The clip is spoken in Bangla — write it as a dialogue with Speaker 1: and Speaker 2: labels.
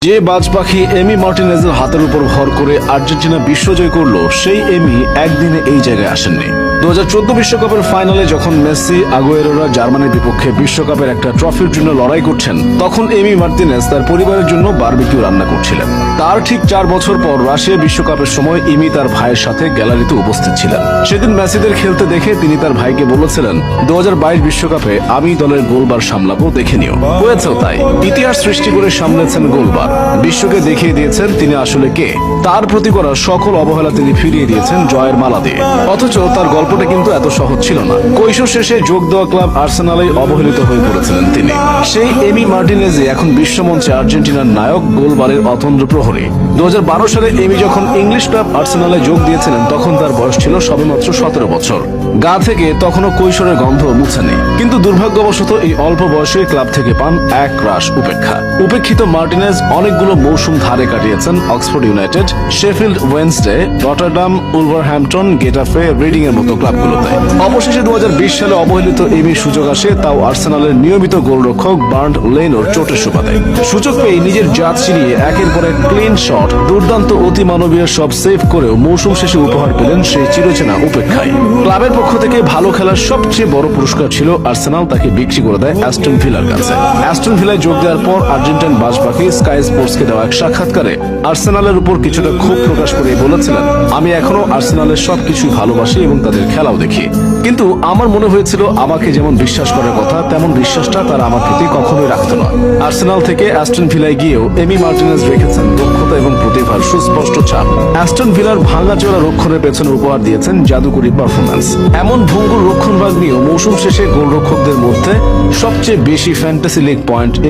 Speaker 1: যে বাজ পাখি এমি মার্টিনেজের হাতের উপর ভর করে আর্জেন্টিনা বিশ্বজয় করল, সেই এমি একদিনে এই জায়গায় আসেননি। 2014 বিশ্বকাপের ফাইনালে যখন মেসি, আগুয়েরোরা জার্মানির বিপক্ষে বিশ্বকাপের একটা ট্রফির জন্য লড়াই করছেন, তখন এমি মার্টিনেজ তার পরিবারের জন্য বারবিকিউ রান্না করছিলেন। তার ঠিক 4 বছর পর রাশিয়া বিশ্বকাপের সময় এমি তার ভাইয়ের সাথে গ্যালারিতে উপস্থিত ছিলেন। সেদিন মেসিদের খেলতে দেখে তিনি তার ভাইকে বলেছিলেন, 2022 বিশ্বকাপে আমি দলের গোলবার সামলাবো, দেখে নিও। হয়েছেও তাই। ইতিহাস সৃষ্টি করে সামলেছেন গোলবার। বিশ্বকে দেখিয়ে দিয়েছেন তিনি আসলে কে। তার প্রতি করা সকল অবহেলা তিনি ফিরিয়ে দিয়েছেন জয়ের মালা দিয়ে। অথচ তার গল্পটা কিন্তু এত সহজ ছিল না। কৈশোর শেষে যোগ দেওয়া ক্লাব আর্সেনালে অবহেলিত হয়ে পড়েছিলেন তিনি। সেই এমি মার্টিনেজই এখন বিশ্বমঞ্চে আর্জেন্টিনার নায়ক, গোলবারের অতন্দ্র প্রহরী। 2012 সালে এমি যখন ইংলিশ ক্লাব আর্সেনালে যোগ দিয়েছিলেন, তখন তার বয়স ছিল সবেমাত্র 17 বছর। গা থেকে তখনও কৈশোরের গন্ধ মুছেনি। কিন্তু দুর্ভাগ্যবশত এই অল্প বয়সে ক্লাব থেকে পান এক রাশ উপেক্ষা। উপেক্ষিত মার্টিনেজ অনেকগুলো মৌসুম ধারে কাটিয়েছেন Oxford United, Sheffield Wednesday, Rotterdam, Wolverhampton, Getafe, reading এর মতো ক্লাবগুলোতে। অবশেষে 2020 সালে অবহেলিত এমির সুযোগ আসে, তাও আর্সেনালের নিয়মিত গোলরক্ষক বার্ন্ড লেনোর চোটের সুবাদে। সুযোগ পেয়ে নিজের জাত চিরিয়ে একের পর এক ক্লিন শট, দুর্দান্ত অতিমানবীয় সব সেভ করেও মৌসুম শেষে উপহার পেলেন সেই চিরচেনা উপেক্ষায়। ক্লাবের পক্ষ থেকে ভালো খেলার সবচেয়ে বড় পুরস্কার ছিল আর্সেনাল তাকে বিক্রি করে দেয় অ্যাস্টন ভিলার কাছে। অ্যাস্টন ভিলায় যোগ দেওয়ার পর আর্জেন্টাইন বাজপাখি স্কাই স্পোর্টসকে দেওয়া এক সাক্ষাৎকারে আর্সেনালের উপর কিছুটা ক্ষোভ প্রকাশ করে বলেছিলেন, আমি এখনো আর্সেনালের সবকিছু ভালোবাসি এবং তাদের খেলাও দেখি। কিন্তু আমার মনে হয়েছিল আমাকে যেমন বিশ্বাস করার কথা, তেমন বিশ্বাসটা তারা আমার প্রতি কখনোই রাখত না। আর্সেনাল থেকে অ্যাস্টন ভিলায় গিয়েও এমি মার্টিনেজ রেখেছেন দক্ষতা এবং প্রতিভার সুস্পষ্ট ছাপ। অ্যাস্টন ভিলার ভাঙাচোরা রক্ষণের পেছনে উপহার দিয়েছেন জাদুকরী পারফরম্যান্স। এমন ভঙ্গুর রক্ষণভাগ নিয়েও মৌসুম শেষে গোলরক্ষকদের মধ্যে সবচেয়ে বেশি ফ্যান্টাসি লিগ পয়েন্ট